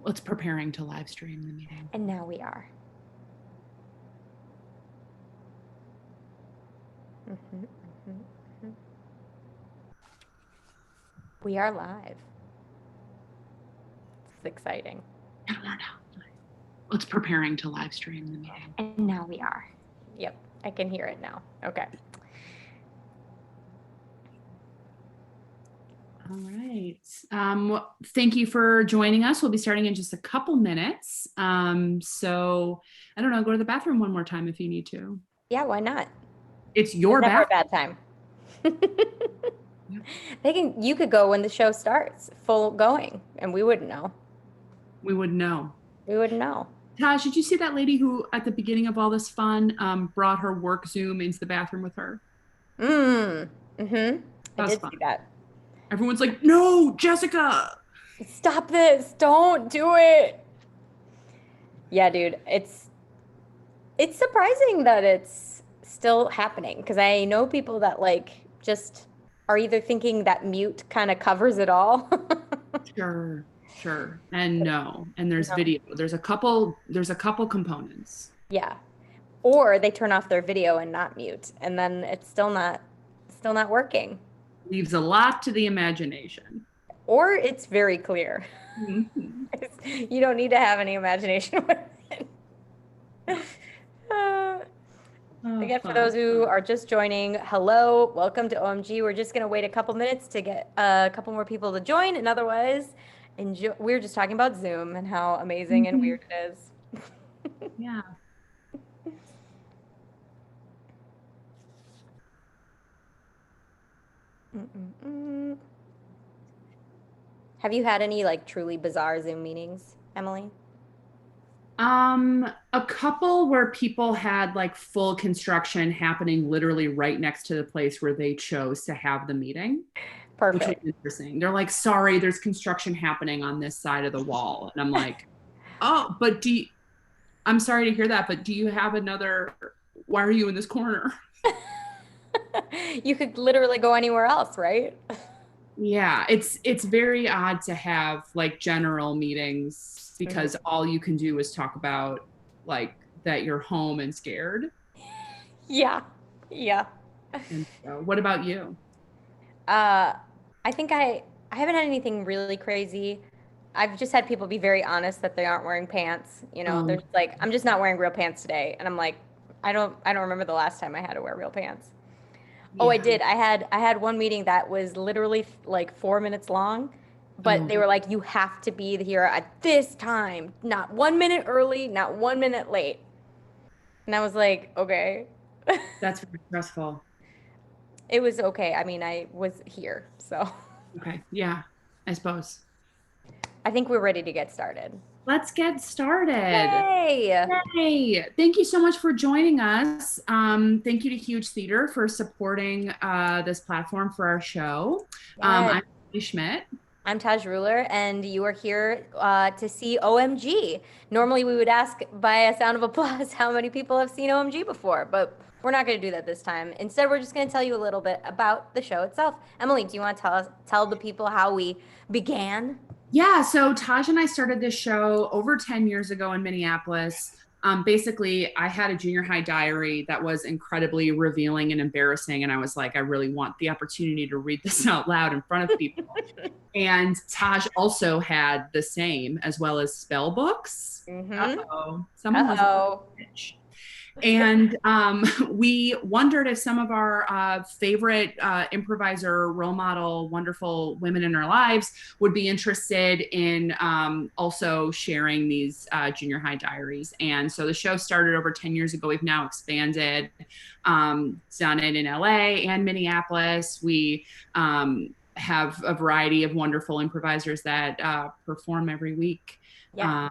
It's preparing to live stream the meeting. And now we are. We are live. It's exciting. I don't know. It's preparing to live stream the meeting. And now we are. Yep, I can hear it now. Okay. All right. Thank you for joining us. We'll be starting in just a couple minutes. So I don't know, go to the bathroom one more time if you need to. Yeah, why not? It's your Never a bathroom. bad time. You could go when the show starts, full going, and we wouldn't know. We wouldn't know. We wouldn't know. Taj, did you see that lady who, at the beginning of all this fun, brought her work Zoom into the bathroom with her? I did fun. see that. Everyone's like, no, Jessica. Stop this. Don't do it. Yeah, dude. It's surprising that it's still happening because I know people that like just are either thinking that mute kind of covers it all. Sure. And no. And there's video. There's a couple components. Yeah. Or they turn off their video and not mute, and then it's still not working. Leaves a lot to the imagination. Or it's very clear. Mm-hmm. You don't need to have any imagination with it. Again, for those who are just joining, hello, welcome to OMG. We're just going to wait a couple minutes to get a couple more people to join, and otherwise, we're just talking about Zoom and how amazing and weird it is. Yeah. Have you had any like truly bizarre Zoom meetings, Emily? A couple where people had like full construction happening literally right next to the place where they chose to have the meeting. Perfect. Which was interesting. They're like, sorry, there's construction happening on this side of the wall. And I'm like, oh, but I'm sorry to hear that, but do you have why are you in this corner? You could literally go anywhere else, right? Yeah, it's very odd to have like general meetings because all you can do is talk about like that you're home and scared. Yeah. And so, what about you? I think I haven't had anything really crazy. I've just had people be very honest that they aren't wearing pants. They're just like, I'm just not wearing real pants today. And I'm like, I don't remember the last time I had to wear real pants. Yeah. Oh, I did. I had one meeting that was literally like 4 minutes long, but they were like, you have to be here at this time, not 1 minute early, not 1 minute late. And I was like, okay. That's very stressful. It was okay. I mean, I was here, so. Okay. Yeah, I suppose. I think we're ready to get started. Let's get started. Yay! Thank you so much for joining us. Thank you to Huge Theater for supporting this platform for our show. Yes. I'm Emily Schmidt. I'm Taj Ruler, and you are here to see OMG. Normally, we would ask by a sound of applause how many people have seen OMG before, but we're not going to do that this time. Instead, we're just going to tell you a little bit about the show itself. Emily, do you want to tell the people how we began? Yeah, so Taj and I started this show over 10 years ago in Minneapolis. Basically, I had a junior high diary that was incredibly revealing and embarrassing. And I was like, I really want the opportunity to read this out loud in front of people. And Taj also had the same, as well as spell books. Uh-oh. Someone was a bitch. And we wondered if some of our favorite improviser, role model, wonderful women in our lives would be interested in also sharing these junior high diaries. And so the show started over 10 years ago. We've now expanded, done it in LA and Minneapolis. We have a variety of wonderful improvisers that perform every week. Yeah.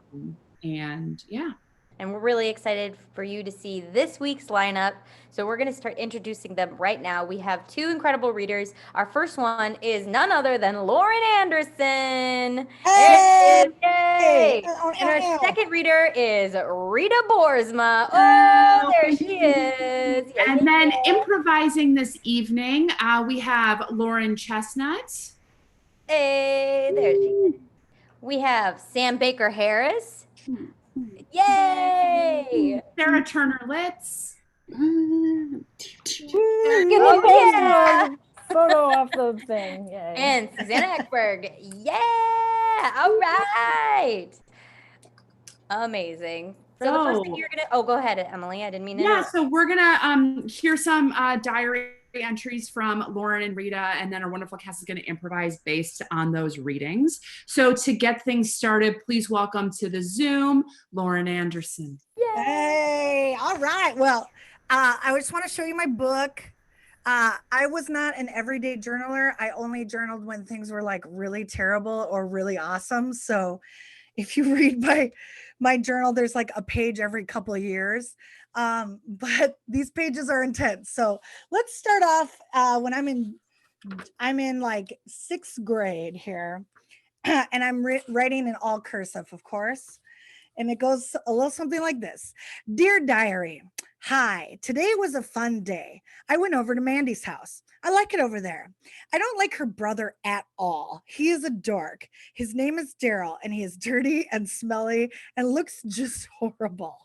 And we're really excited for you to see this week's lineup. So we're going to start introducing them right now. We have two incredible readers. Our first one is none other than Lauren Anderson. Hey! Yay! And our second reader is Rita Boersma. Oh, there she is. Yay. And then improvising this evening, we have Lauren Chestnut. Hey, there she is. We have Sam Baker Harris. Yay! Sarah Turner Litz. Get Oh, yeah. Photo off the thing. Yay. And Susanna Ekberg. Yeah! All right. Amazing. So the first thing you're gonna go ahead, Emily. I didn't mean to Yeah, so we're gonna hear some diary entries from Lauren and Rita, and then our wonderful cast is going to improvise based on those readings. So to get things started, please welcome to the Zoom, Lauren Anderson. Yay! Hey, all right. Well, I just want to show you my book. I was not an everyday journaler. I only journaled when things were like really terrible or really awesome. So if you read my journal, there's like a page every couple of years. But these pages are intense. So let's start off when I'm in like 6th grade here, and I'm writing in all cursive, of course. And it goes a little something like this. Dear Diary, hi, today was a fun day. I went over to Mandy's house. I like it over there. I don't like her brother at all. He is a dork. His name is Daryl, and he is dirty and smelly and looks just horrible.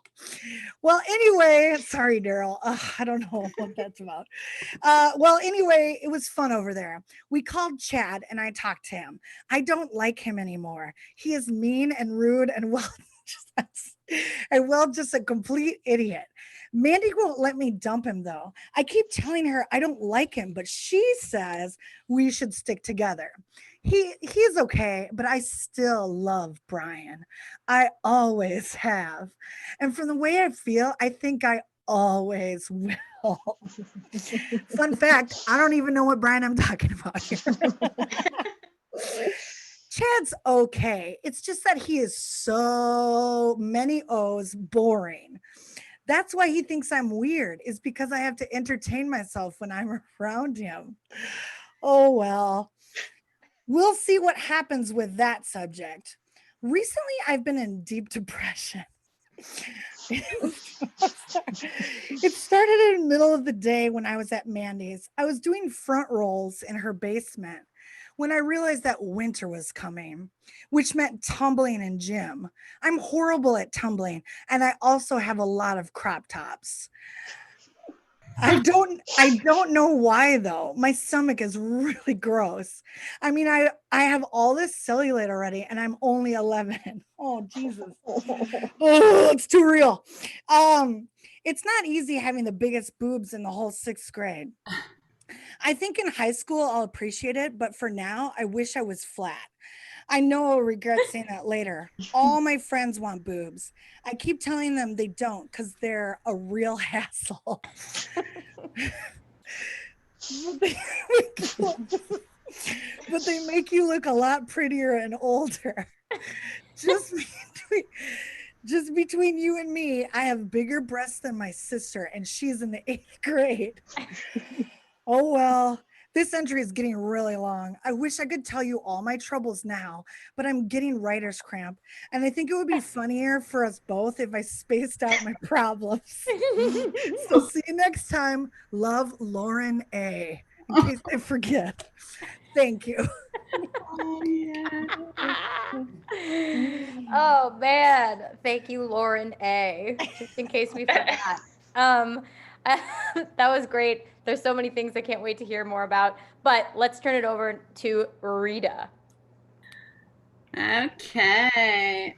Well, anyway, sorry, Daryl. I don't know what that's about. Well, anyway, it was fun over there. We called Chad and I talked to him. I don't like him anymore. He is mean and rude and just a complete idiot. Mandy won't let me dump him though. I keep telling her I don't like him, but she says we should stick together. He's okay, but I still love Brian. I always have. And from the way I feel, I think I always will. Fun fact, I don't even know what Brian I'm talking about here. Chad's okay. It's just that he is so many O's boring. That's why he thinks I'm weird, is because I have to entertain myself when I'm around him. Oh, well. We'll see what happens with that subject. Recently, I've been in deep depression. It started in the middle of the day when I was at Mandy's. I was doing front rolls in her basement when I realized that winter was coming, which meant tumbling in gym. I'm horrible at tumbling, and I also have a lot of crop tops. I don't know why though. My stomach is really gross. I mean, I have all this cellulite already and I'm only 11. Oh, Jesus. Oh, it's too real. It's not easy having the biggest boobs in the whole 6th grade. I think in high school I'll appreciate it, but for now, I wish I was flat. I know I'll regret saying that later. All my friends want boobs. I keep telling them they don't because they're a real hassle. But they make you look a lot prettier and older. Just between you and me, I have bigger breasts than my sister, and she's in the 8th grade. Oh, well. This entry is getting really long. I wish I could tell you all my troubles now, but I'm getting writer's cramp. And I think it would be funnier for us both if I spaced out my problems. So see you next time. Love, Lauren A. In case I forget. Thank you. Oh, yeah. Oh, man. Thank you, Lauren A. Just in case we forgot. That was great. There's so many things I can't wait to hear more about, but let's turn it over to Rita. Okay.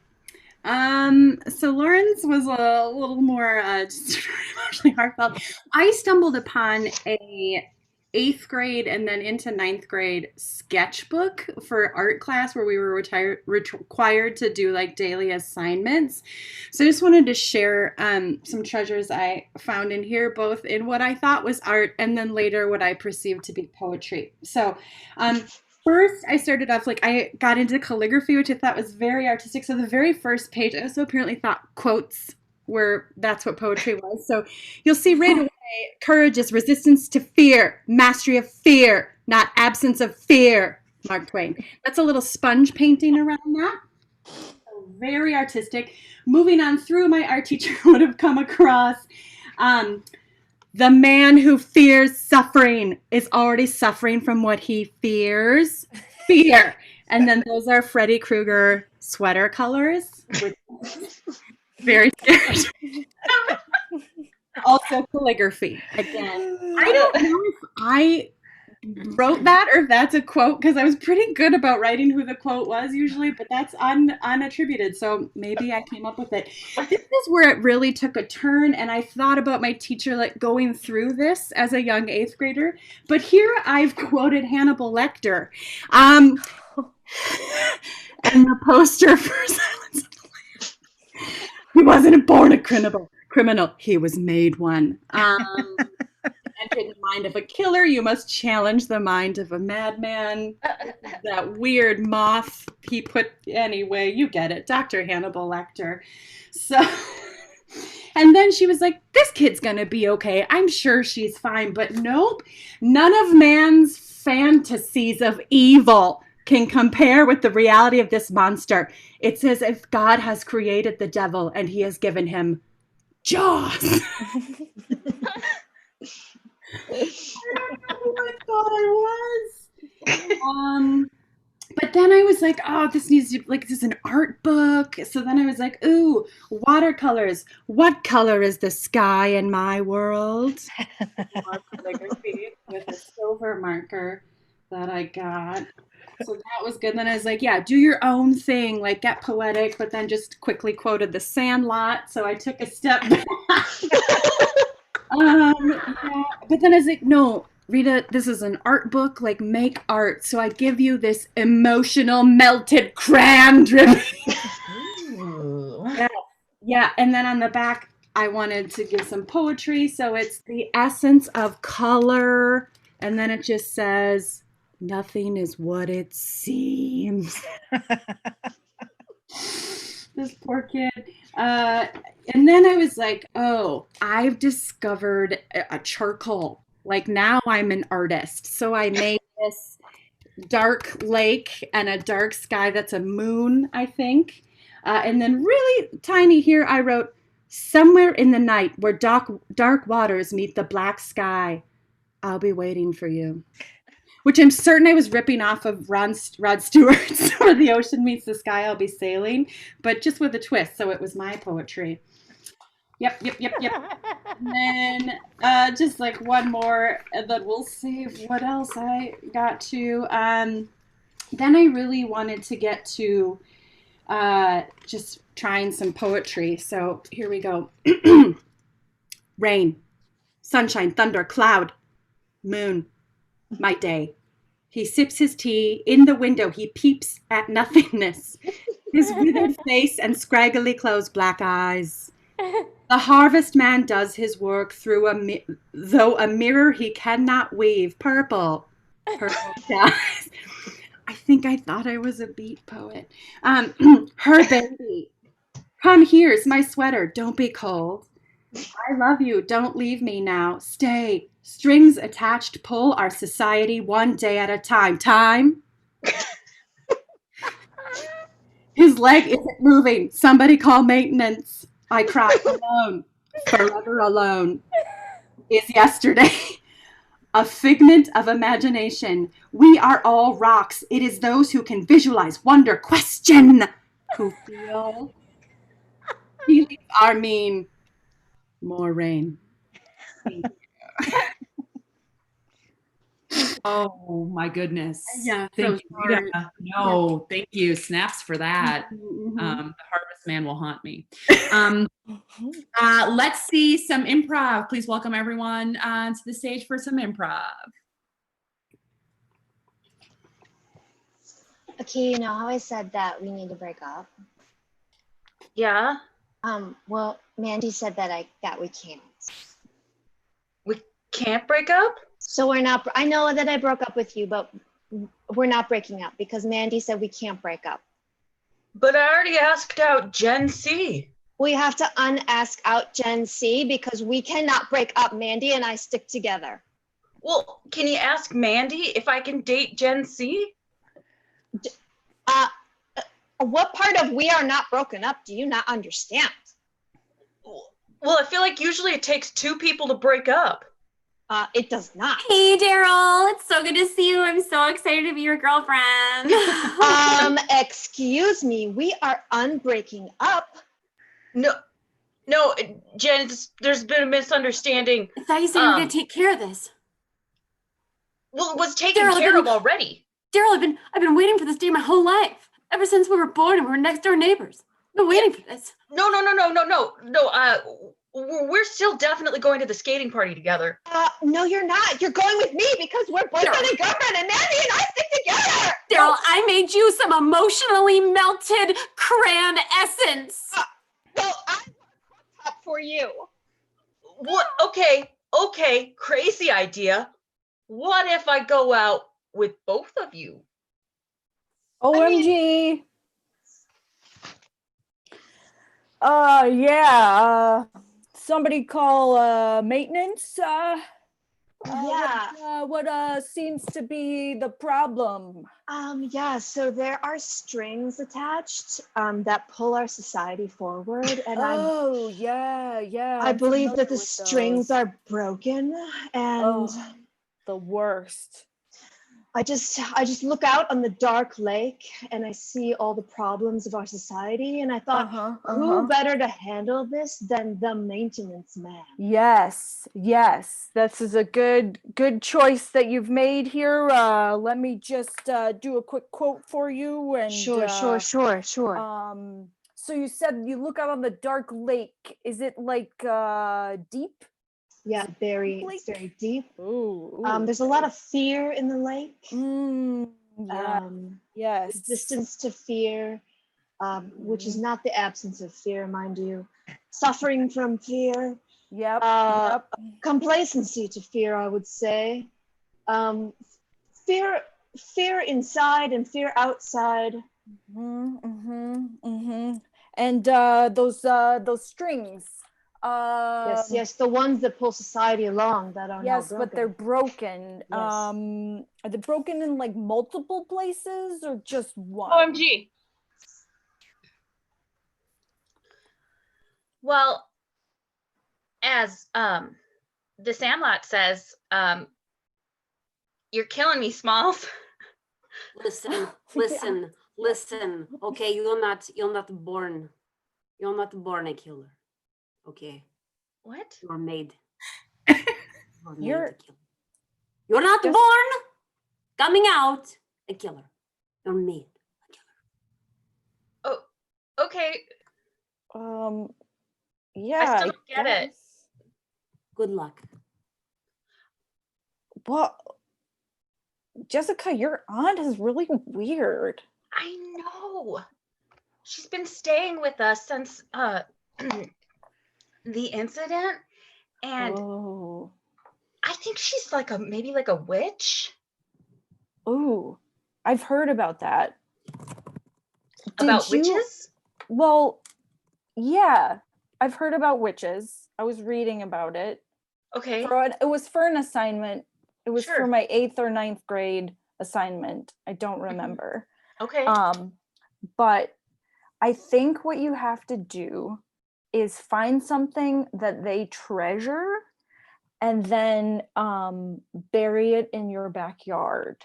So Lauren's was a little more just emotionally heartfelt. I stumbled upon a 8th grade and then into 9th grade sketchbook for art class where we were required to do like daily assignments. So I just wanted to share some treasures I found in here, both in what I thought was art and then later what I perceived to be poetry. So first I started off, like I got into calligraphy, which I thought was very artistic. So the very first page, I also apparently thought quotes that's what poetry was. So you'll see right away, courage is resistance to fear, mastery of fear, not absence of fear, Mark Twain. That's a little sponge painting around that. So very artistic. Moving on through, my art teacher would have come across, the man who fears suffering is already suffering from what he fears, fear. And then those are Freddy Krueger sweater colors, which very scared. Also calligraphy again. I don't know if I wrote that or if that's a quote, because I was pretty good about writing who the quote was usually, but that's unattributed, so maybe I came up with it. This is where it really took a turn, and I thought about my teacher like going through this as a young 8th grader, but here I've quoted Hannibal Lecter, and the poster for Silence of the Lambs. He wasn't born a criminal, he was made one. Enter the mind of a killer, you must challenge the mind of a madman. That weird moth he put, anyway, you get it, Dr. Hannibal Lecter. So, and then she was like, this kid's gonna be okay. I'm sure she's fine, but nope. None of man's fantasies of evil can compare with the reality of this monster. It's as if God has created the devil and he has given him jaws. I don't know who I thought I was. But then I was like, oh, this needs to, like, this is an art book. So then I was like, ooh, watercolors. What color is the sky in my world? Calligraphy with a silver marker that I got. So that was good. Then I was like, yeah, do your own thing, like get poetic, but then just quickly quoted The Sandlot. So I took a step back. Yeah. But then I was like, no, Rita, this is an art book, like make art. So I give you this emotional melted crayon dripping. Yeah. And then on the back, I wanted to give some poetry. So it's the essence of color. And then it just says, nothing is what it seems. This poor kid. And then I was like, oh, I've discovered a charcoal. Like now I'm an artist. So I made this dark lake and a dark sky that's a moon, I think. And then really tiny here, I wrote, somewhere in the night where dark waters meet the black sky, I'll be waiting for you. Which I'm certain I was ripping off of Rod Stewart's Where the Ocean Meets the Sky, I'll Be Sailing, but just with a twist, so it was my poetry. Yep. And then just like one more, and then we'll see what else I got to. Then I really wanted to get to just trying some poetry, so here we go. Rain, sunshine, thunder, cloud, moon. My day. He sips his tea. In the window, he peeps at nothingness. His withered face and scraggly closed black eyes. The harvest man does his work through though a mirror he cannot weave. Purple skies. I think I thought I was a beat poet. Her baby. Come, here's my sweater. Don't be cold. I love you. Don't leave me now. Stay. Strings attached pull our society one day at a time. Time. His leg isn't moving. Somebody call maintenance. I cry alone. Forever alone. Is yesterday. A figment of imagination. We are all rocks. It is those who can visualize, wonder, question, who feel. Feelings are mean. More rain. Oh my goodness. Yeah, Thank you. sorry. Rita. No, thank you. Snaps for that. Mm-hmm. The harvest man will haunt me. Let's see some improv. Please welcome everyone to the stage for some improv. Okay, you know how I said that we need to break up? Yeah, Well, Mandy said that we can't. we can't break up? So we're not, I know that I broke up with you, but we're not breaking up because Mandy said we can't break up. But I already asked out Gen C. We have to unask out Gen C because we cannot break up. Mandy and I stick together. Well, can you ask Mandy if I can date Gen C? What part of we are not broken up do you not understand? Well, I feel like usually it takes two people to break up. It does not. Hey, Daryl. It's so good to see you. I'm so excited to be your girlfriend. Excuse me. We are unbreaking up. No, Jen, there's been a misunderstanding. I thought you said you were going to take care of this. Well, it was taken Daryl, care of already. Daryl, I've been waiting for this day my whole life. Ever since we were born and we were next door neighbors. I've been waiting for this. No. We're still definitely going to the skating party together. No, you're not. You're going with me because we're boyfriend and girlfriend, and Mandy and I stick together. Daryl, I made you some emotionally melted crayon essence. Well, I'm up for you. What? Okay, crazy idea. What if I go out with both of you? OMG. Somebody call maintenance. Yeah. What seems to be the problem? Yeah, so there are strings attached that pull our society forward, and I believe that the strings are broken, and the worst. I just look out on the dark lake and I see all the problems of our society, and I thought, who better to handle this than the maintenance man? Yes, this is a good choice that you've made here. Let me just do a quick quote for you. And Sure. So you said you look out on the dark lake. Is it like deep? Yeah, it's very deep. Ooh. There's a lot of fear in the lake. Yes. Resistance to fear, which is not the absence of fear, mind you. Suffering from fear. Yep. Complacency to fear, I would say. Fear inside and fear outside. And those strings. Yes, the ones that pull society along that are now broken. But they're broken. Yes. Are they broken in like multiple places or just one? OMG. Well, as the Sandlot says, you're killing me, Smalls. Listen. Okay, you're not born a killer. Okay. What? You're made. You're not born coming out a killer. You're made a killer. Oh, okay. Yeah. I still don't get it. Good luck. Well, Jessica, your aunt is really weird. I know. She's been staying with us since the incident, and I think she's like maybe like a witch. Oh, I've heard about that. About witches? Well, yeah, I've heard about witches. I was reading about it. Okay. It was for an assignment. It was Sure. for my 8th or 9th grade assignment. I don't remember. Okay. But I think what you have to do is find something that they treasure and then bury it in your backyard.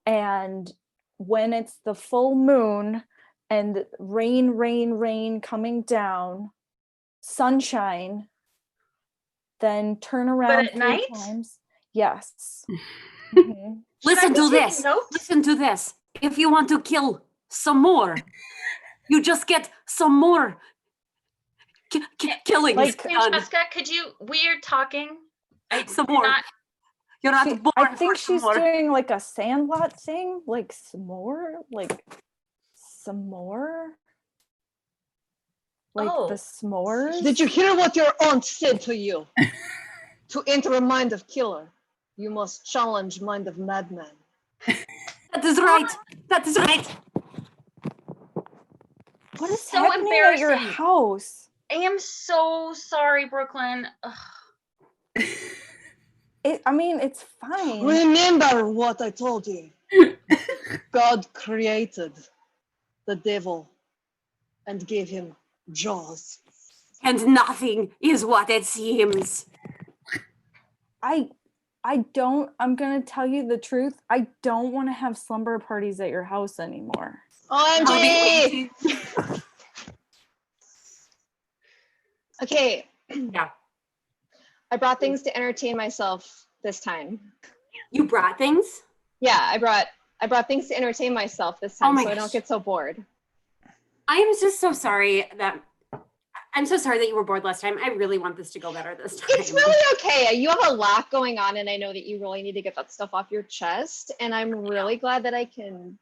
And when it's the full moon and rain coming down, sunshine, then turn around But at night? times. Yes. Mhm. Listen to take this. notes? Listen to this. If you want to kill some more, you just get some more killings done. Jessica, we're talking. Some more. You're not born. I think for some she's more. doing like a Sandlot thing, like some more, like the s'mores. Did you hear what your aunt said to you? To enter a mind of killer, you must challenge mind of madman. That is right. What is so happening at your embarrassing. house? I am so sorry, Brooklyn. Ugh. It's fine. Remember what I told you. God created the devil and gave him jaws. And nothing is what it seems. I I'm gonna tell you the truth. I don't want to have slumber parties at your house anymore. OMG! Okay. Yeah. I brought things to entertain myself this time. You brought things? Yeah, I brought things to entertain myself this time, so I don't get so bored. I am just so sorry that I'm so sorry that you were bored last time. I really want this to go better this time. It's really okay. You have a lot going on, and I know that you really need to get that stuff off your chest. And I'm really glad that I can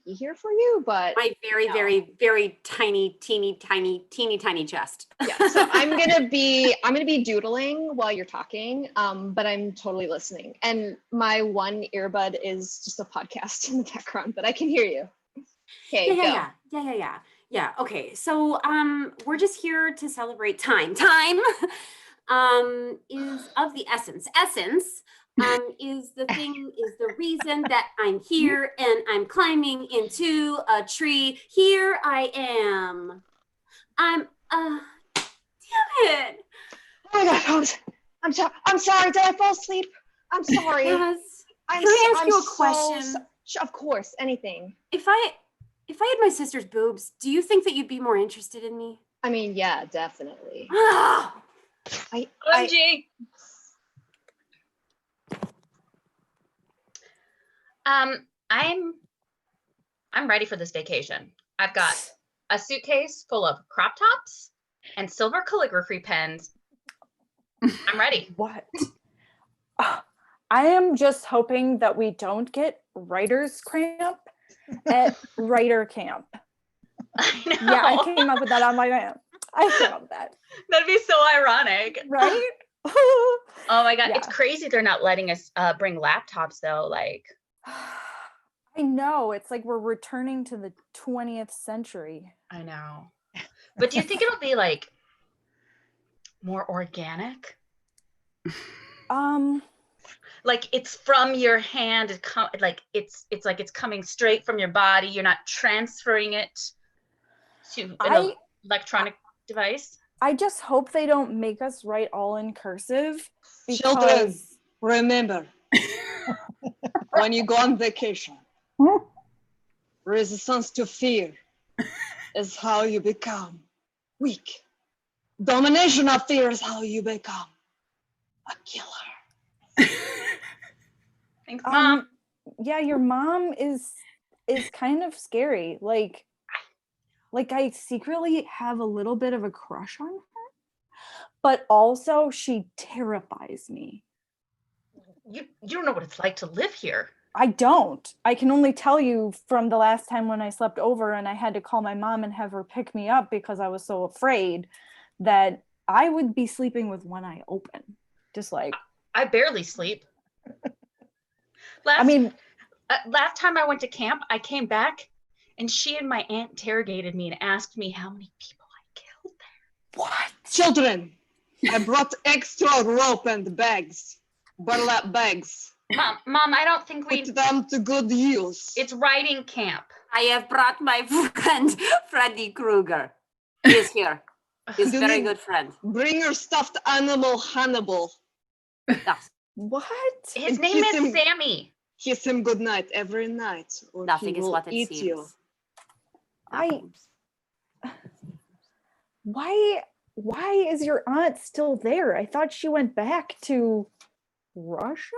be here for you. But my very, very, very tiny, teeny tiny chest. Yeah. So I'm gonna be doodling while you're talking. But I'm totally listening. And my one earbud is just a podcast in the background, but I can hear you. Okay. Yeah. Okay. So we're just here to celebrate time. Time is of the essence. Essence is the reason that I'm here and I'm climbing into a tree. Here I am. Damn it. Oh my God, I'm sorry. Did I fall asleep? I'm sorry. Yes. Can I ask you a question? Of course, anything. If I had my sister's boobs, do you think that you'd be more interested in me? I mean, yeah, definitely. OMG. I'm ready for this vacation. I've got a suitcase full of crop tops and silver calligraphy pens. I'm ready. What? I am just hoping that we don't get writer's cramp at writer camp. I know. Yeah, I came up with that on my own. I came up with that. That'd be so ironic. Right? Oh my God. Yeah. It's crazy they're not letting us bring laptops though. Like, I know. It's like we're returning to the 20th century. I know. But do you think it'll be like more organic? Like it's from your hand, it's coming straight from your body. You're not transferring it to an electronic device. I just hope they don't make us write all in cursive. Children, remember, when you go on vacation, resistance to fear is how you become weak. Domination of fear is how you become a killer. Thanks, Mom. Yeah, your mom is kind of scary. Like I secretly have a little bit of a crush on her, but also she terrifies me. You don't know what it's like to live here. I don't. I can only tell you from the last time when I slept over and I had to call my mom and have her pick me up because I was so afraid that I would be sleeping with one eye open. Just like I barely sleep. Last time I went to camp, I came back and she and my aunt interrogated me and asked me how many people I killed there. What? Children, I brought extra rope and bags, burlap bags. Mom, I don't think we put them to good use. It's writing camp. I have brought my friend Freddy Krueger. He is here. He's a very good friend. Bring your stuffed animal Hannibal. Yes. What? His name is Sammy. Kiss him good night every night, or Nothing he is will what it eat seems. you. Why is your aunt still there? I thought she went back to Russia.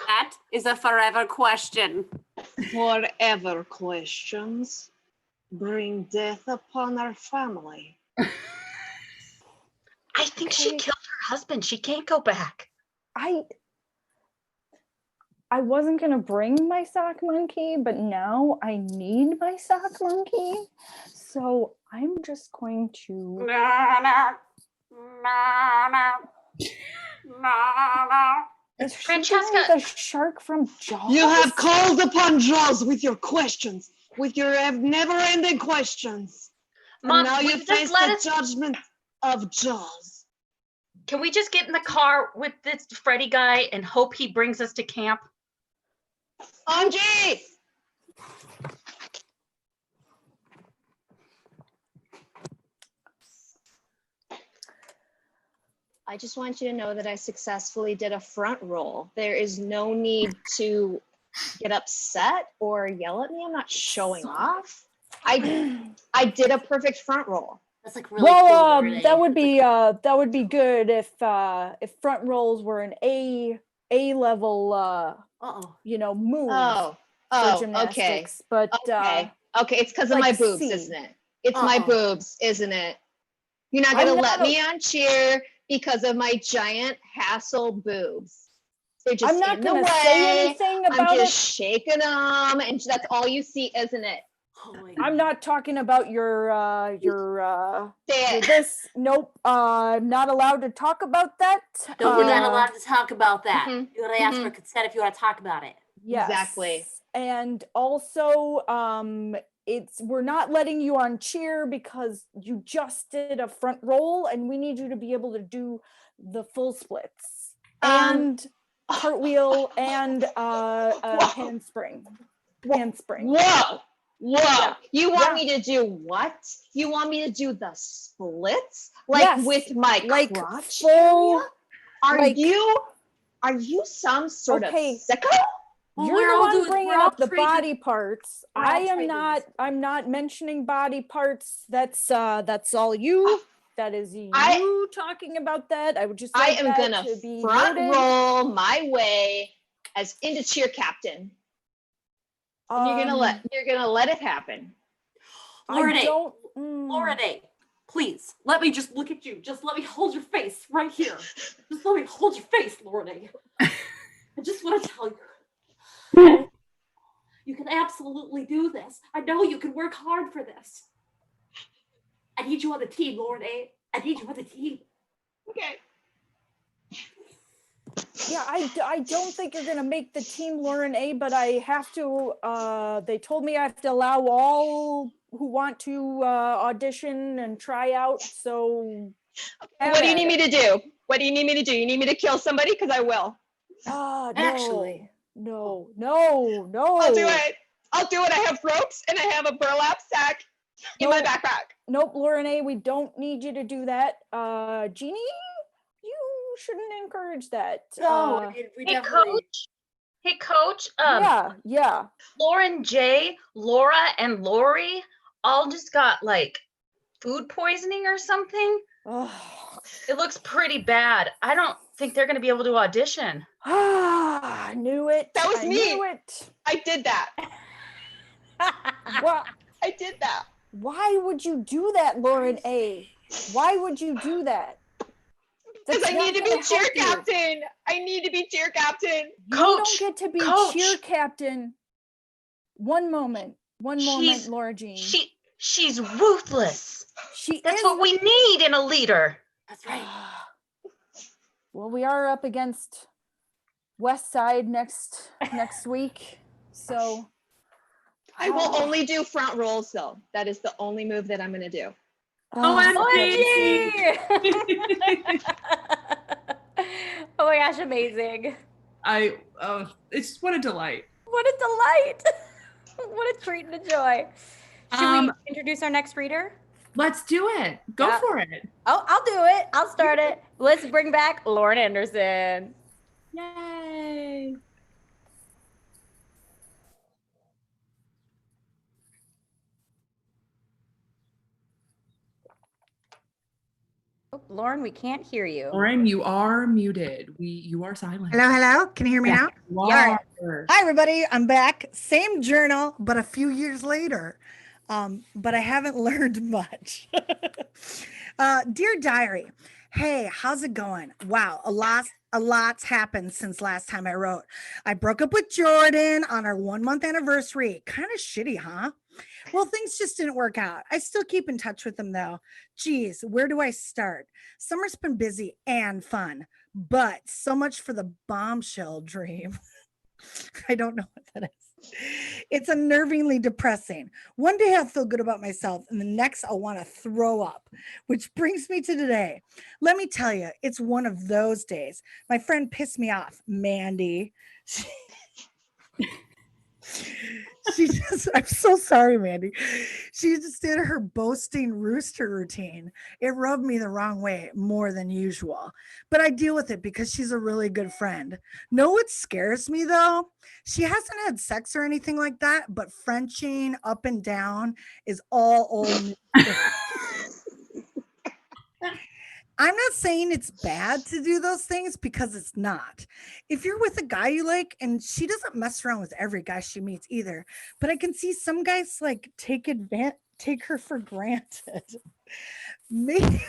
That is a forever question. Forever questions bring death upon our family. I think she killed her husband. She can't go back. I wasn't gonna bring my sock monkey, but now I need my sock monkey. So I'm just going to Is Francesca, the shark from Jaws? You have called upon Jaws with your questions, with your never-ending questions. Mom, and now you just face let the us- judgment of Jaws. Can we just get in the car with this Freddy guy and hope he brings us to camp? Angie! I just want you to know that I successfully did a front roll. There is no need to get upset or yell at me. I'm not showing off. I did a perfect front roll. That's like really cool. That would be good if front rolls were an A level move for gymnastics. Okay. But okay, it's because of my boobs, isn't it? It's my boobs, isn't it? You're not gonna let me on cheer because of my giant hassle boobs. They're just I'm not in the gonna way. say anything about I'm just shaking them, and that's all you see, isn't it? I'm not talking about your this. Nope. I'm not allowed to talk about that. No, we're not allowed to talk about that. You gotta ask for consent if you want to talk about it. Yes. Exactly. And also, we're not letting you on cheer because you just did a front roll, and we need you to be able to do the full splits and cartwheel and handspring. Whoa. Yeah. You want me to do what? You want me to do the splits? With my crotch area? Are you some sort of sicko? You're the one bringing up the body parts. I'm not mentioning body parts. That's all you. That is you talking about that. I would just like I am gonna front roll my way as into cheer captain. And you're gonna let it happen. Lorraine, please let me just look at you. Just let me hold your face right here. Just let me hold your face, Lorraine. I just want to tell you, you can absolutely do this. I know you can work hard for this. I need you on the team, Lorraine. I need you on the team. Okay. Yeah, I don't think you're gonna make the team, Lauren A, but I have to they told me I have to allow all who want to audition and try out. So what do you need me to do? What do you need me to do? You need me to kill somebody? Because I will. No. Actually. No. I'll do it. I have ropes and I have a burlap sack in my backpack. Nope, Lauren A, we don't need you to do that. Jeannie, you shouldn't encourage that. No, Hey, coach. Yeah. Lauren J, Laura, and Lori all just got like food poisoning or something. It looks pretty bad. I don't think they're going to be able to audition. I knew it. That was me. Knew it. I did that. What? I did that. Why would you do that, Lauren A? Why would you do that? Because I need to be cheer captain. I need to be cheer captain. You don't get to be cheer captain. One moment, Laura Jean. She's ruthless. That's what we need in a leader. That's right. Well, we are up against West Side next week, so I will only do front rolls though. That is the only move that I'm going to do. OMG! Oh my gosh, amazing. It's what a delight. What a delight. What a treat and a joy. Should we introduce our next reader? Let's do it. Go for it. Oh, I'll do it. I'll start it. Let's bring back Lauren Anderson. Yay. Oh, Lauren, we can't hear you. Lauren, you are muted. You are silent. Hello. Can you hear me now? Wow. Hi, everybody. I'm back. Same journal, but a few years later. But I haven't learned much. Dear Diary, hey, how's it going? Wow, a lot's happened since last time I wrote. I broke up with Jordan on our 1 month anniversary. Kind of shitty, huh? Well, things just didn't work out. I still keep in touch with him though. Geez, where do I start? Summer's been busy and fun, but so much for the bombshell dream. I don't know what that is. It's unnervingly depressing. One day I'll feel good about myself and the next I'll want to throw up, which brings me to today. Let me tell you, it's one of those days. My friend pissed me off, Mandy. I'm so sorry, Mandy. She just did her boasting rooster routine. It rubbed me the wrong way more than usual, but I deal with it because she's a really good friend. Know what scares me though? She hasn't had sex or anything like that, but Frenching up and down is all old news. I'm not saying it's bad to do those things because it's not. If you're with a guy you like, and she doesn't mess around with every guy she meets either, but I can see some guys like take her for granted. Maybe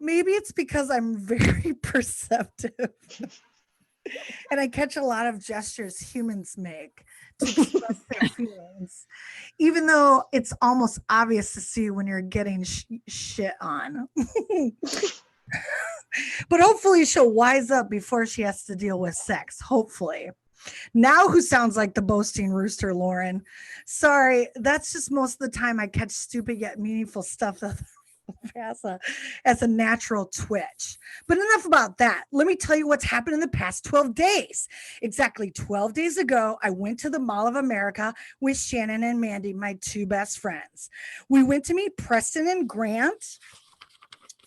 it's because I'm very perceptive and I catch a lot of gestures humans make to express their feelings, even though it's almost obvious to see when you're getting shit on. But hopefully she'll wise up before she has to deal with sex. Hopefully. Now who sounds like the boasting rooster, Lauren? Sorry, that's just most of the time I catch stupid yet meaningful stuff as a natural twitch. But enough about that. Let me tell you what's happened in the past 12 days. Exactly 12 days ago, I went to the Mall of America with Shannon and Mandy, my two best friends. We went to meet Preston and Grant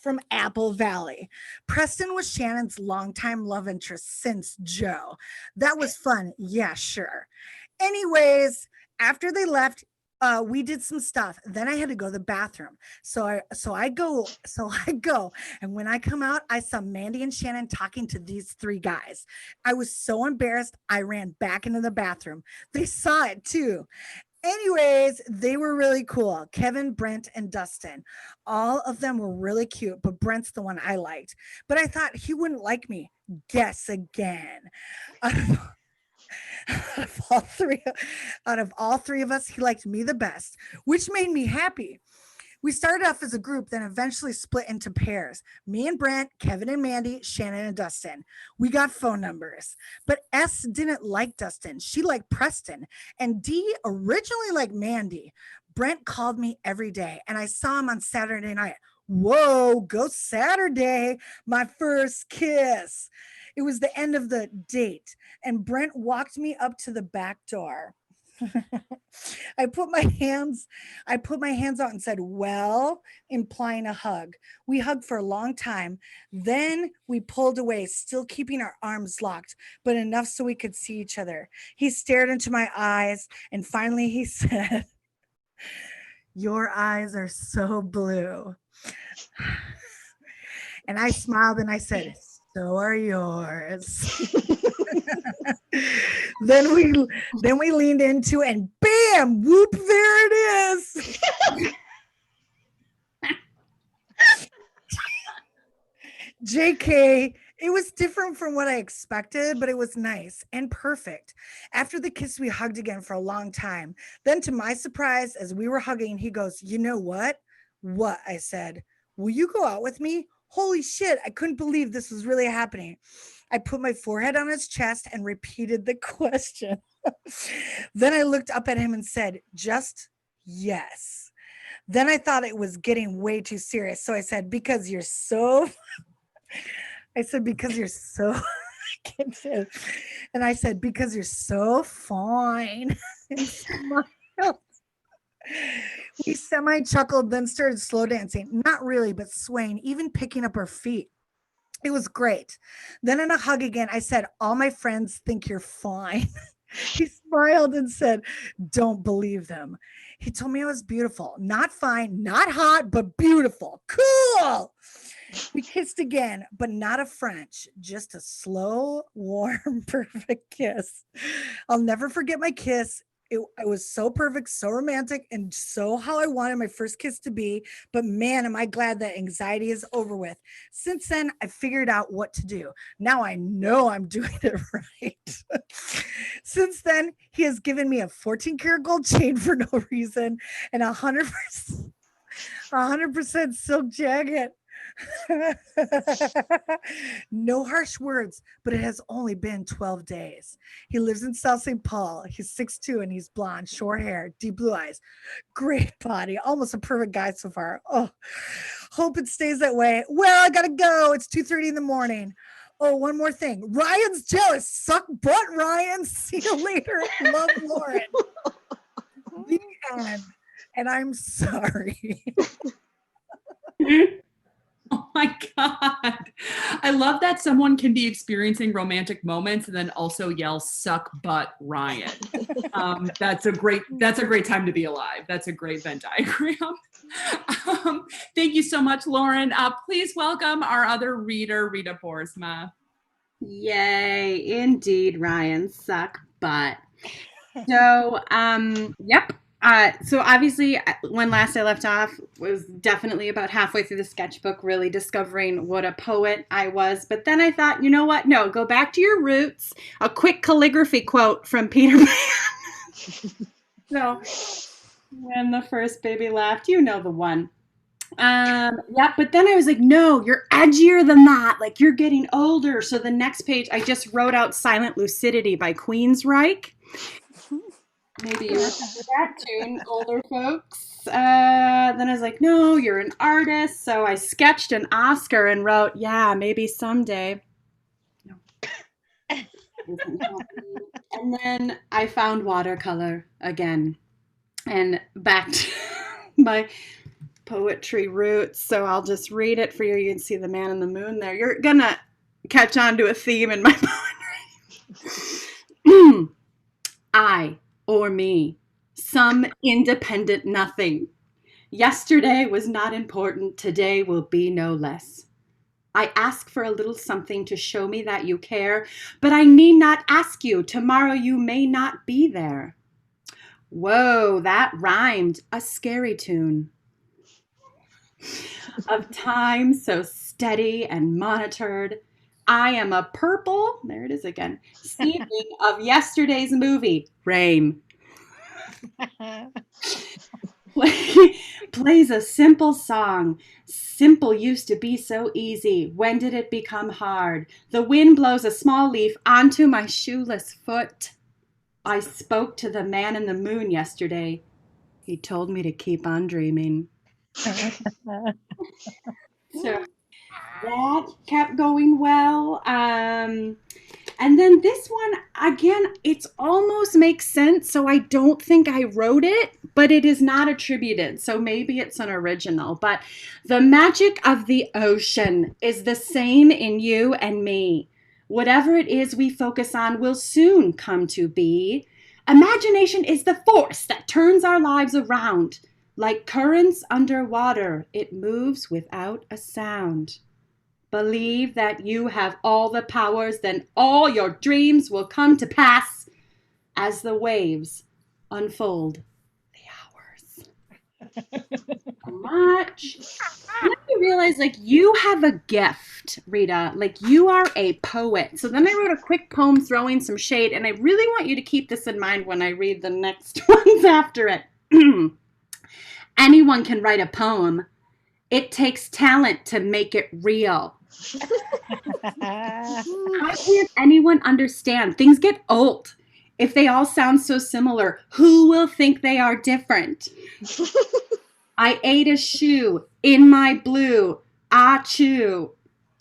from Apple Valley. Preston was Shannon's longtime love interest since Joe. That was fun. Yeah, sure. Anyways, after they left, we did some stuff. Then I had to go to the bathroom. So I go. And when I come out, I saw Mandy and Shannon talking to these three guys. I was so embarrassed. I ran back into the bathroom. They saw it too. Anyways, they were really cool. Kevin, Brent, and Dustin. All of them were really cute, but Brent's the one I liked. But I thought he wouldn't like me. Guess again. Out of all three of us, he liked me the best, which made me happy. We started off as a group, then eventually split into pairs. Me and Brent, Kevin and Mandy, Shannon and Dustin. We got phone numbers. But S didn't like Dustin. She liked Preston. And D originally liked Mandy. Brent called me every day, and I saw him on Saturday night. Whoa, go Saturday, my first kiss. It was the end of the date, and Brent walked me up to the back door. I put my hands out and said, well, implying a hug. We hugged for a long time. Then we pulled away, still keeping our arms locked, but enough so we could see each other. He stared into my eyes, and finally he said, your eyes are so blue. And I smiled and I said, so are yours. Then we leaned into, and bam, whoop, there it is. JK, it was different from what I expected, but it was nice and perfect. After the kiss, we hugged again for a long time. Then to my surprise, as we were hugging, he goes, you know what? What? I said, will you go out with me? Holy shit, I couldn't believe this was really happening. I put my forehead on his chest and repeated the question. Then I looked up at him and said, just yes. Then I thought it was getting way too serious. So I said, because you're so, and I said, because you're so fine. And smiled. We semi-chuckled, then started slow dancing. Not really, but swaying, even picking up her feet. It was great. Then in a hug again, I said, all my friends think you're fine. He smiled and said, don't believe them. He told me I was beautiful. Not fine, not hot, but beautiful. Cool. We kissed again, but not a French, just a slow, warm, perfect kiss. I'll never forget my kiss. It was so perfect, so romantic, and so how I wanted my first kiss to be. But man, am I glad that anxiety is over with. Since then, I figured out what to do. Now I know I'm doing it right. Since then, he has given me a 14-karat gold chain for no reason and 100% silk jacket. No harsh words, but it has only been 12 days. He lives in South St. Paul. He's 6'2" and he's blonde, short hair, deep blue eyes, great body, almost a perfect guy so far. Oh, hope it stays that way. Well, I gotta go. It's 2:30 in the morning. Oh, one more thing. Ryan's jealous. Suck butt, Ryan. See you later. Love, Lauren. The end. And I'm sorry. Oh my God. I love that someone can be experiencing romantic moments and then also yell suck butt Ryan. That's a great time to be alive. That's a great Venn diagram. Thank you so much, Lauren. Please welcome our other reader, Rita Boersma. Yay, indeed, Ryan, suck butt. So, yep. So obviously when last I left off was definitely about halfway through the sketchbook, really discovering what a poet I was. But then I thought, you know what? No, go back to your roots. A quick calligraphy quote from Peter Pan. So when the first baby laughed, you know the one. Yeah, but then I was like, no, you're edgier than that. Like you're getting older. So the next page, I just wrote out Silent Lucidity by Queensryche. Maybe you remember that tune, older folks. Then I was like, no, you're an artist. So I sketched an Oscar and wrote, yeah, maybe someday. No. And then I found watercolor again and back to my poetry roots. So I'll just read it for you. You can see the man in the moon there. You're going to catch on to a theme in my poetry. I, or me, some independent nothing. Yesterday was not important, today will be no less. I ask for a little something to show me that you care, but I need not ask you, tomorrow you may not be there. Whoa, that rhymed, a scary tune. Of time so steady and monitored, I am a purple, there it is again, seedling of yesterday's movie, Rain. Plays a simple song. Simple used to be so easy. When did it become hard? The wind blows a small leaf onto my shoeless foot. I spoke to the man in the moon yesterday. He told me to keep on dreaming. So that kept going well. And then this one, again, it's almost makes sense. So I don't think I wrote it, but it is not attributed. So maybe it's an original. But the magic of the ocean is the same in you and me. Whatever it is we focus on will soon come to be. Imagination is the force that turns our lives around. Like currents underwater, it moves without a sound. Believe that you have all the powers, then all your dreams will come to pass as the waves unfold the hours. Much. And then I realized, like, you have a gift, Rita. Like, you are a poet. So then I wrote a quick poem throwing some shade, and I really want you to keep this in mind when I read the next ones after it. Anyone can write a poem. It takes talent to make it real. How can anyone understand? Things get old. If they all sound so similar, who will think they are different? I ate a shoe in my blue. Achoo.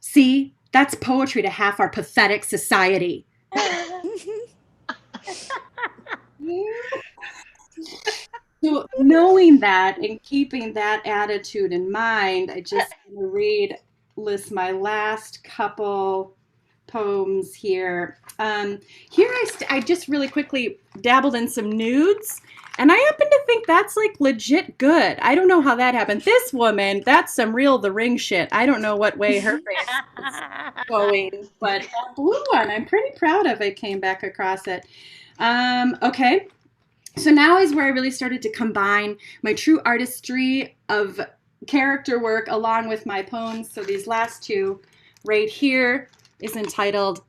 See, that's poetry to half our pathetic society. So knowing that and keeping that attitude in mind, I just want to list my last couple poems here. Here I just really quickly dabbled in some nudes, and I happen to think that's like legit good. I don't know how that happened. This woman, that's some real The Ring shit. I don't know what way her face is going, but that blue one, I'm pretty proud of. I came back across it. Okay. So now is where I really started to combine my true artistry of character work along with my poems. So these last two right here is entitled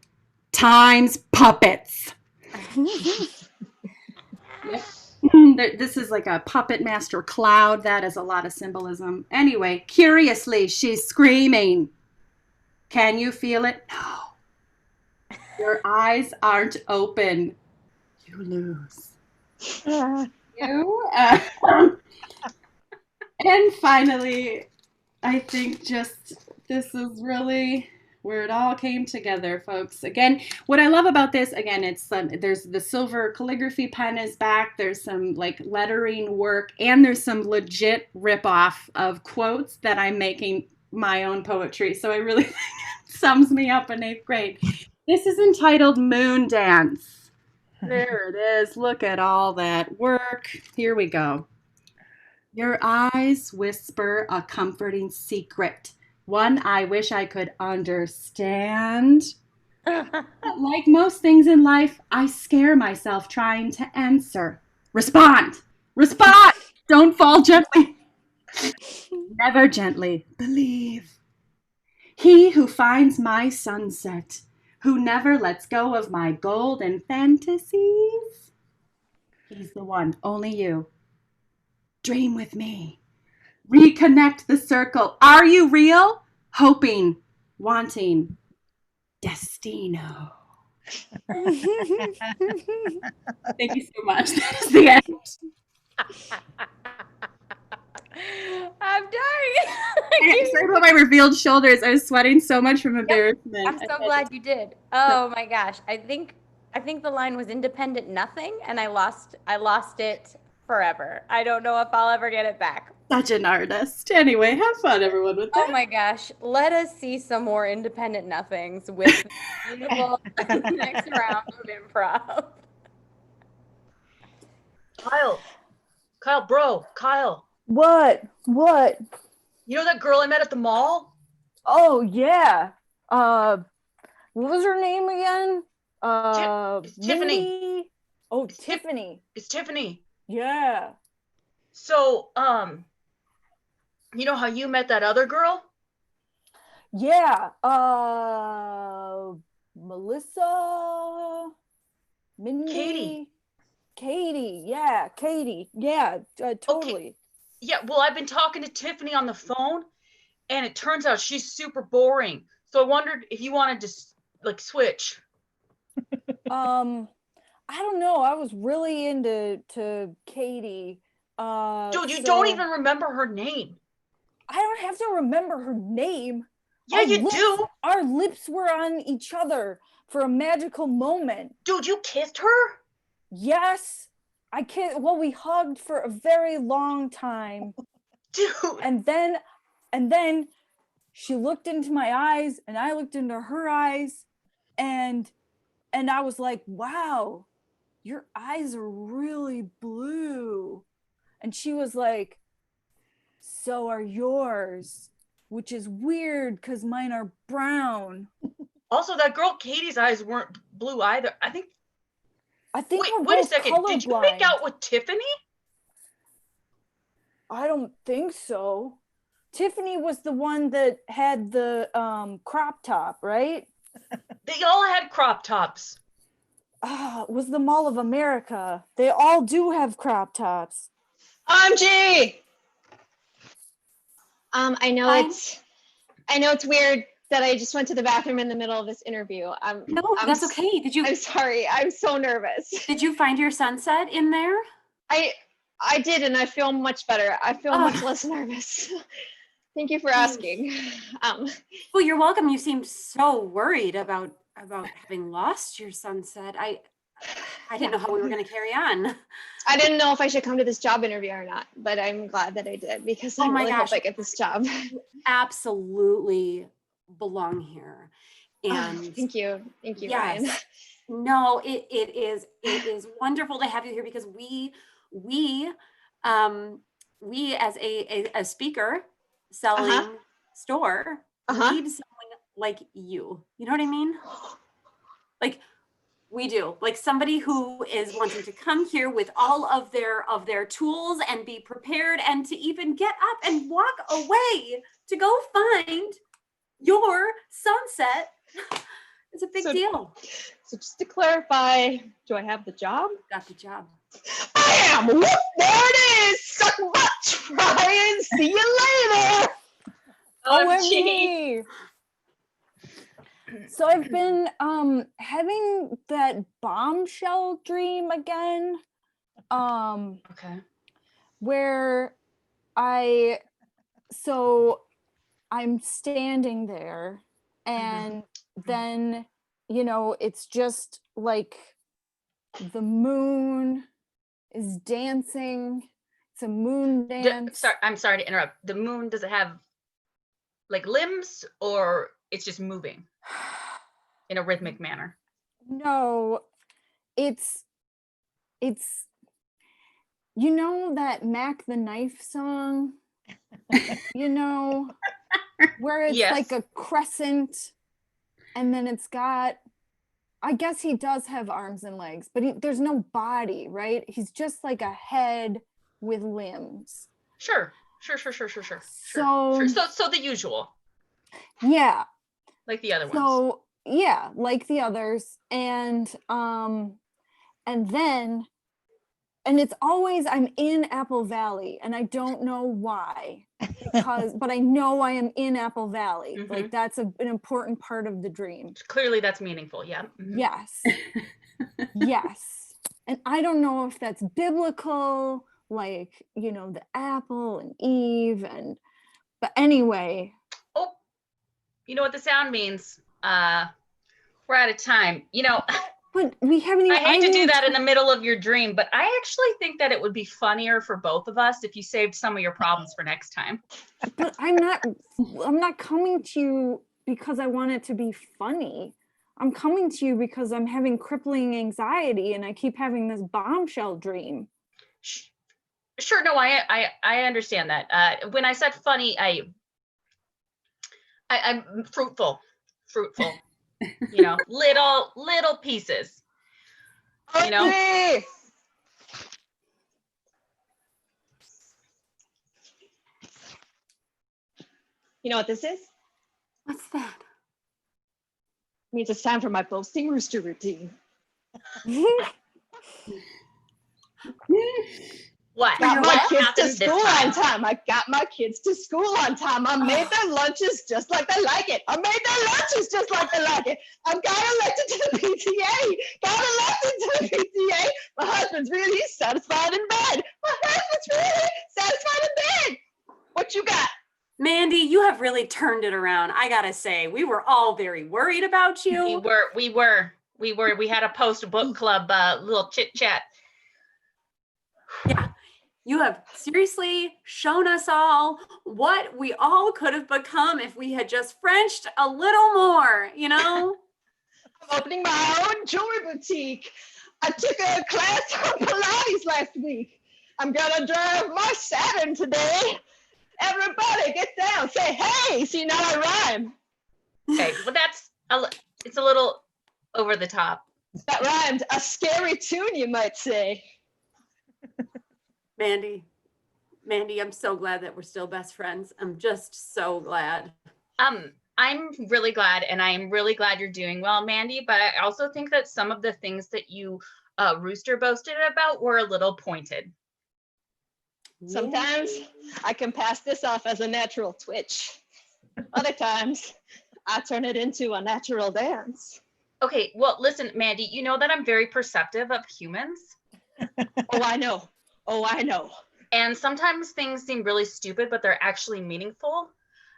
Time's Puppets. Yep. This is like a puppet master cloud. That is a lot of symbolism. Anyway, curiously, she's screaming. Can you feel it? No. Your eyes aren't open. You lose. And finally, I think just this is really where it all came together, folks. Again, what I love about this, again, it's there's the silver calligraphy pen is back. There's some like lettering work, and there's some legit ripoff of quotes that I'm making my own poetry. So I really think it sums me up in 8th grade. This is entitled Moon Dance. There it is. Look at all that work. Here we go. Your eyes whisper a comforting secret, one I wish I could understand. Like most things in life, I scare myself trying to answer. Respond! Respond! Don't fall gently. Never gently. Believe. He who finds my sunset, who never lets go of my golden fantasies, he's the one, only you. Dream with me. Reconnect the circle. Are you real? Hoping, wanting, Destino. Thank you so much. That is the end. I'm dying. I'm excited about my revealed shoulders. I was sweating so much from embarrassment. I'm so glad you did. Oh my gosh. I think the line was independent nothing, and I lost it forever. I don't know if I'll ever get it back. Such an artist. Anyway, have fun, everyone, with that. Oh my gosh. Let us see some more independent nothings with beautiful next round of improv. Kyle. What? You know that girl I met at the mall? Oh yeah. What was her name again? Tiffany. Mindy? Oh, Tiffany. It's Tiffany. Yeah. So, you know how you met that other girl? Yeah. Melissa. Mindy. Katie. Yeah. Katie. Yeah. Totally. Okay. Yeah. Well, I've been talking to Tiffany on the phone, and it turns out she's super boring. So I wondered if you wanted to like switch. I don't know. I was really into Katie. Dude, you don't even remember her name. I don't have to remember her name. Yeah, you do. Our lips were on each other for a magical moment. Dude, you kissed her? Yes. I kissed. Well, we hugged for a very long time. Dude. And then she looked into my eyes and I looked into her eyes and I was like, wow, your eyes are really blue. And she was like, so are yours, which is weird because mine are brown. Also, that girl Katie's eyes weren't blue either. I think wait a second. Did you make out with Tiffany? I don't think so. Tiffany was the one that had the crop top, right? They all had crop tops. It was the Mall of America. They all do have crop tops. OMG! I know it's weird that I just went to the bathroom in the middle of this interview. No, that's okay. I'm sorry. I'm so nervous. Did you find your sunset in there? I did, and I feel much better. I feel much less nervous. Thank you for asking. Well, you're welcome. You seemed so worried about having lost your sunset. I didn't know how we were going to carry on. I didn't know if I should come to this job interview or not, but I'm glad that I did because I really hope I get this job. You absolutely belong here. And thank you, yes, Ryan. No, it is wonderful to have you here because we as a speaker selling store need someone like you. You know what I mean? Like we do. Like somebody who is wanting to come here with all of their tools and be prepared and to even get up and walk away to go find your sunset. It's a big deal. So just to clarify, do I have the job? Got the job. I am. Whoop, there it is. Suck much, Ryan. See you later. OMG. So I've been having that bombshell dream again. Okay. Where I'm standing there And then, you know, it's just like the moon is dancing. It's a moon dance. I'm sorry to interrupt. The moon, does it have like limbs, or it's just moving in a rhythmic manner? No, it's you know that Mac the Knife song? You know, where it's Yes. like a crescent and then it's got, I guess he does have arms and legs, but there's no body, right? He's just like a head with limbs. Sure. So the usual. Yeah. Like the other ones. So yeah, like the others. And then it's always, I'm in Apple Valley and I don't know why, but I know I am in Apple Valley. Like that's an important part of the dream. Clearly that's meaningful. Yeah. Yes. Yes. And I don't know if that's biblical, like, you know, the apple and Eve but anyway. Oh, you know what the sound means? We're out of time. You know, but we haven't even, I hate to do that in the middle of your dream, but I actually think that it would be funnier for both of us if you saved some of your problems for next time. But I'm not coming to you because I want it to be funny. I'm coming to you because I'm having crippling anxiety and I keep having this bombshell dream. Sure, no, I understand that. When I said funny, I'm fruitful. You know, little pieces. You know. Okay. You know what this is? What's that? It means it's time for my boasting rooster routine. What? Got my kids to happened this school time? on time. I got my kids to school on time. I made their lunches just like they like it. I'm got elected to the PTA. My husband's really satisfied in bed. What you got? Mandy, you have really turned it around. I gotta say, we were all very worried about you. We were. We had a post book club little chit chat. Yeah. You have seriously shown us all what we all could have become if we had just Frenched a little more, you know? I'm opening my own jewelry boutique. I took a class on Pilates last week. I'm gonna drive my Saturn today. Everybody get down, say hey. See, now I rhyme. Okay, well it's a little over the top. That rhymed. A scary tune, you might say. Mandy, I'm so glad that we're still best friends. I'm just so glad. I'm really glad, and I'm really glad you're doing well, Mandy, but I also think that some of the things that you rooster boasted about were a little pointed. Sometimes I can pass this off as a natural twitch. Other times I turn it into a natural dance. Okay, well, listen, Mandy, you know that I'm very perceptive of humans. Oh, I know. And sometimes things seem really stupid, but they're actually meaningful.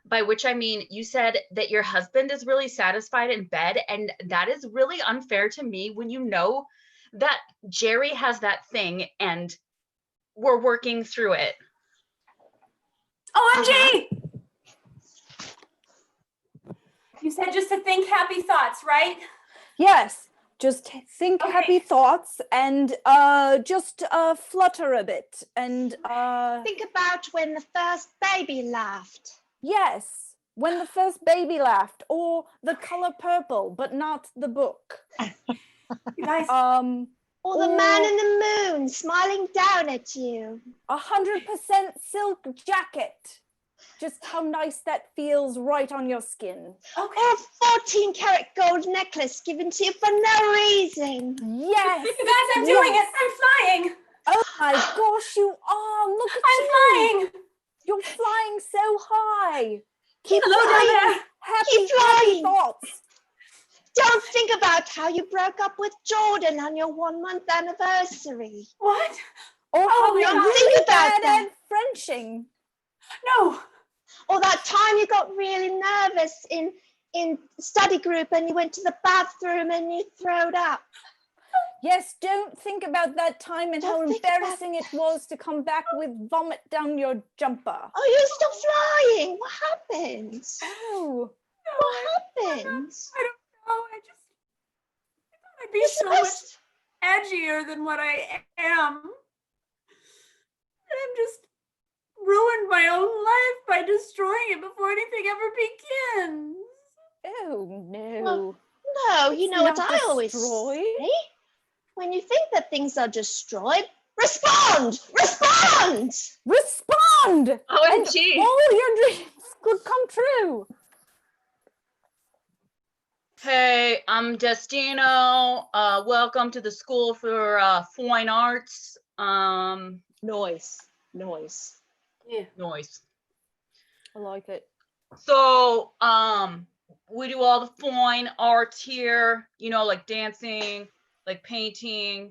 By which I mean, you said that your husband is really satisfied in bed, and that is really unfair to me when you know that Jerry has that thing and we're working through it. OMG! You said just to think happy thoughts, right? Yes. Just think happy thoughts and just flutter a bit and think about when the first baby laughed. Yes, when the first baby laughed, or The Color Purple, but not the book. You guys, or the man in the moon smiling down at you. 100% silk jacket. Just how nice that feels right on your skin. Or a 14-karat gold necklace given to you for no reason. Yes. You guys, I'm doing it. I'm flying. Oh my gosh, you are. Look at I'm you. flying. You're flying so high. Keep Hello flying. down there. Keep flying. Happy thoughts. Don't think about how you broke up with Jordan on your 1-month anniversary. What? Or how my you're God. really Think about bad that. at Frenching. No. Or that time you got really nervous in in study group and you went to the bathroom and you throwed up. Yes, don't think about that time and how embarrassing it was to come back with vomit down your jumper. Oh, you stopped flying. What happened? Oh. What happened? I don't know. I thought I'd be so much edgier than what I am. And I'm just ruined my own life by destroying it before anything ever begins. Oh, no. Well, no, you know what I always destroy. say? When you think that things are destroyed, respond! Respond! Respond! OMG. And all your dreams could come true. Hey, I'm Destino. Welcome to the School for Fine Arts. Noise. Yeah. Noise. I like it. So, we do all the fine arts here, you know, like dancing, like painting,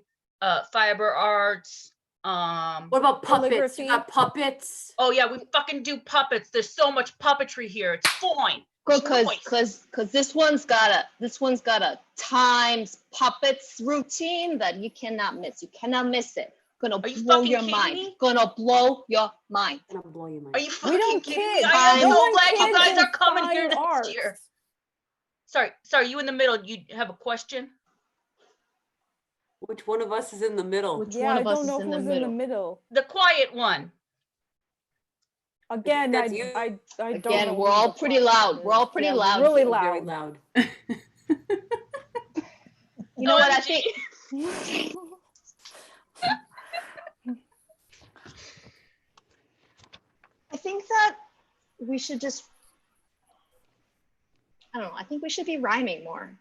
fiber arts. What about puppets? You got puppets? Oh yeah, we fucking do puppets. There's so much puppetry here. It's fine. Good, cause this one's got a timed puppets routine that you cannot miss. You cannot miss it. Gonna blow your mind. Gonna blow your mind. Gonna blow your mind. Are you fucking kidding me? kid. I am No so one glad you kids guys in are coming here fine next arts. year. Sorry, you in the middle. You have a question? Which one of us is in the middle? Which Yeah, one I of us don't know is in who's the in the middle? middle. The quiet one. Again, That's you. I don't Again, know. we're who all the pretty fuck loud. is. We're all pretty Yeah, loud. Really Very loud. loud. You know what I OMG. think? I think that we should just, I don't know, I think we should be rhyming more.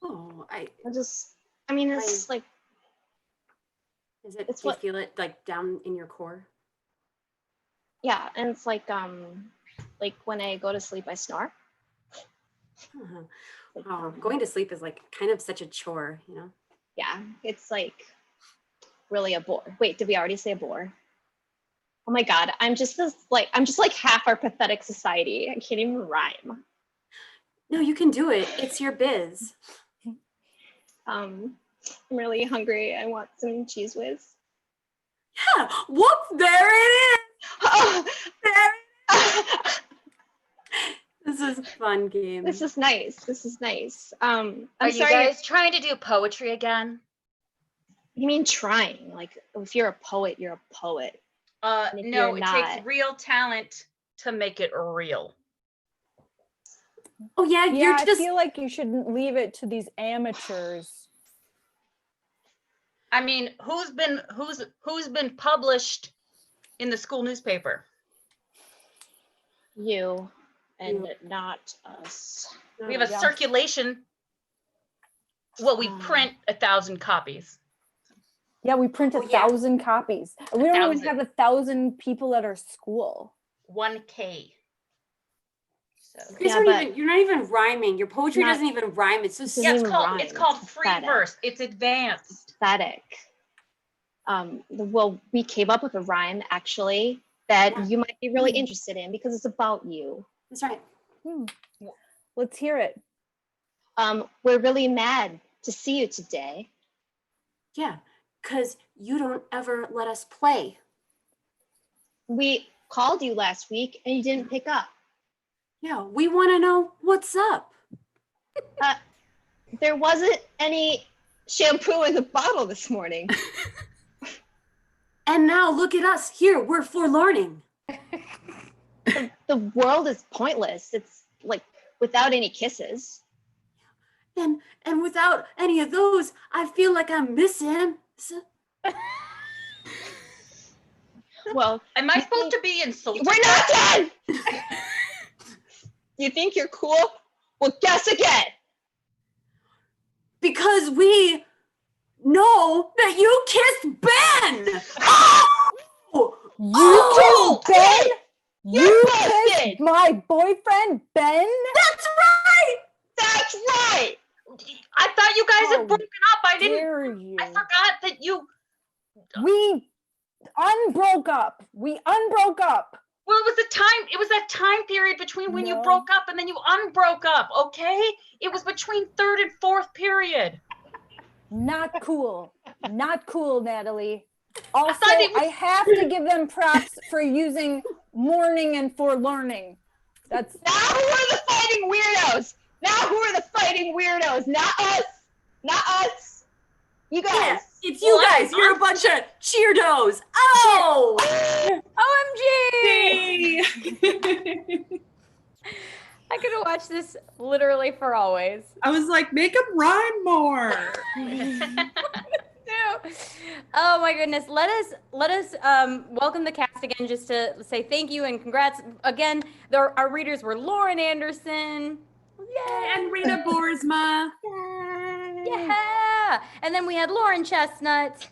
Oh, I mean, it's like, is it, it's do you what- feel it like down in your core? yeah, and it's like when I go to sleep, I snore. Uh-huh. Like, Oh, going to sleep is like kind of such a chore, you know? yeah, it's like really a bore. Wait, did we already say a bore? Oh my God, I'm just like half our pathetic society. I can't even rhyme. No, you can do it. It's your biz. I'm really hungry. I want some Cheese Whiz. Yeah, whoop, there it is. Oh, There it is. This is a fun game. this is nice. I'm Are sorry. you guys trying to do poetry again? You mean trying? Like, if you're a poet, you're a poet. And if No, you're it not- takes real talent to make it real. Oh yeah, Yeah, you're I just feel like you shouldn't leave it to these amateurs. I mean, who's been published in the school newspaper? You and not us. We have a Yeah. circulation. Well, we print 1,000 copies. Yeah, we print Oh, yeah. 1,000 copies. We don't even 1,000. have 1,000 people at our school. 1K. So you guys Yeah, aren't but- even, you're not even rhyming. Your poetry Not- doesn't even rhyme. It's just yeah, it's even called rhyme, it's called it's free pathetic. verse. It's advanced. Pathetic. Well, we came up with a rhyme actually that you might be really interested in because it's about you. that's right. Let's hear it. We're really mad to see you today. Yeah, because you don't ever let us play. We called you last week and you didn't pick up. Yeah, we want to know what's up. There wasn't any shampoo in the bottle this morning. And now look at us here. We're forlorning. The world is pointless. It's like without any kisses. And without any of those, I feel like I'm missing. Well, Am I supposed to be insulted? we're not done. You think you're cool? Well, guess again. Because we know that you kissed Ben. Oh! You Oh, kissed Ben? You're You busted. kissed my boyfriend, Ben? That's right. That's right. I thought you guys How had broken up. I didn't. Dare you? I forgot that you. We unbroke up. We unbroke up. Well, it was that time period between when you broke up and then you unbroke up, okay? It was between third and fourth period. Not cool. Not cool, Natalie. Also, I have to give them props for using mourning and for learning. That's now who are the fighting weirdos? Now who are the fighting weirdos? Not us. Not us. You guys. Yeah, it's you guys. You're a bunch of cheerdos. Oh! OMG! I could have watched this literally for always. I was like, make them rhyme more. No. Oh my goodness. Let us welcome the cast again, just to say thank you and congrats. Again, our readers were Lauren Anderson. Yay! And Rita Boersma. Yeah. And then we had Lauren Chestnut.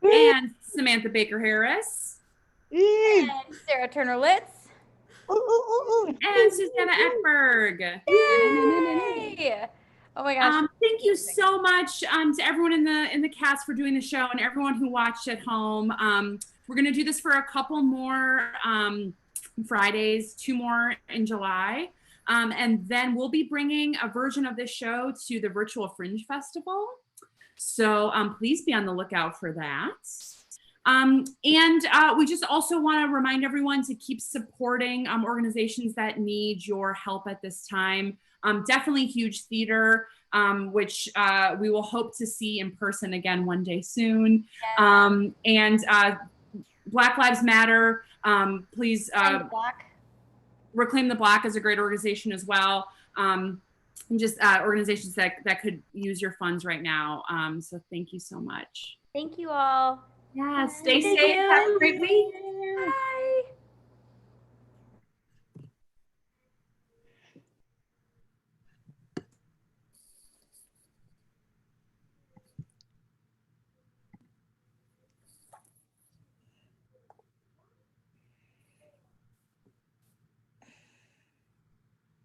And Samantha Baker Harris. And Sarah Turner Litz. And Susanna Ekberg. Yay! Oh my gosh. Thank you so much to everyone in the cast for doing the show and everyone who watched at home. We're going to do this for a couple more Fridays, 2 more in July. And then we'll be bringing a version of this show to the Virtual Fringe Festival. So please be on the lookout for that. And we just also want to remind everyone to keep supporting organizations that need your help at this time. Definitely Huge Theater, which we will hope to see in person again one day soon. Yeah. And Black Lives Matter, please. Reclaim the Black is a great organization as well. And just organizations that could use your funds right now. So thank you so much. Thank you all. Yeah, stay safe. Have a great week. Bye.